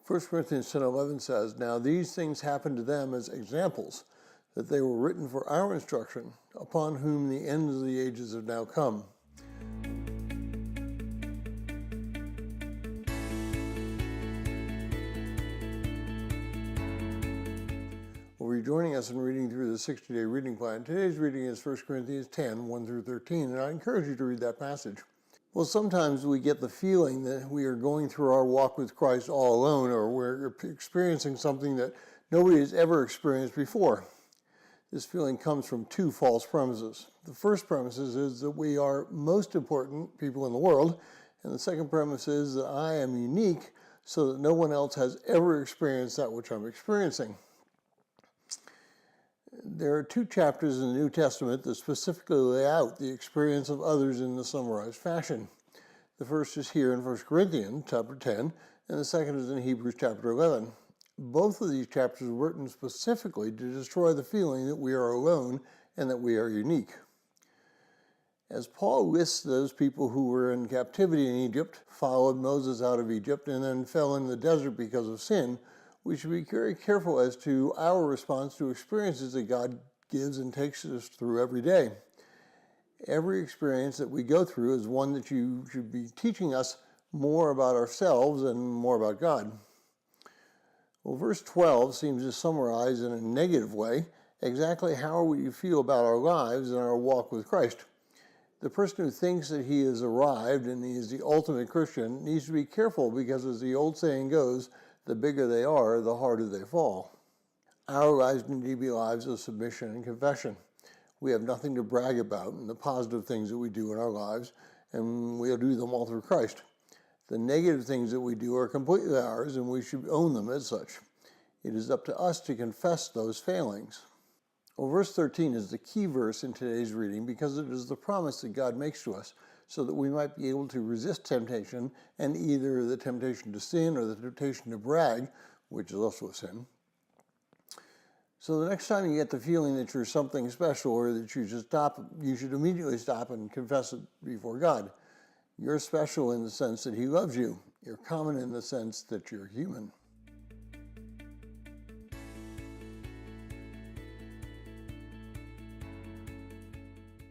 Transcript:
1 Corinthians 10:11 says, "Now these things happened to them as examples, that they were written for our instruction, upon whom the ends of the ages have now come." Well, you're joining us in reading through the 60-day reading plan. Today's reading is 1 Corinthians 10, 1 through 13, and I encourage you to read that passage. Well, sometimes we get the feeling that we are going through our walk with Christ all alone, or we're experiencing something that nobody has ever experienced before. This feeling comes from two false premises. The first premise is that we are most important people in the world, and the second premise is that I am unique so that no one else has ever experienced that which I'm experiencing. There are two chapters in the New Testament that specifically lay out the experience of others in the summarized fashion. The first is here in 1 Corinthians chapter 10, and the second is in Hebrews chapter 11. Both of these chapters were written specifically to destroy the feeling that we are alone and that we are unique. As Paul lists those people who were in captivity in Egypt, followed Moses out of Egypt, and then fell in the desert because of sin, we should be very careful as to our response to experiences that God gives and takes us through every day. Every experience that we go through is one that you should be teaching us more about ourselves and more about God. Well, verse 12 seems to summarize in a negative way exactly how we feel about our lives and our walk with Christ. The person who thinks that he has arrived and he is the ultimate Christian needs to be careful, because as the old saying goes, the bigger they are, the harder they fall. Our lives need to be lives of submission and confession. We have nothing to brag about in the positive things that we do in our lives, and we'll do them all through Christ. The negative things that we do are completely ours, and we should own them as such. It is up to us to confess those failings. Well, verse 13 is the key verse in today's reading, because it is the promise that God makes to us, so that we might be able to resist temptation, and either the temptation to sin or the temptation to brag, which is also a sin. So the next time you get the feeling that you're something special, or that you should immediately stop and confess it before God. You're special in the sense that He loves you. You're common in the sense that you're human.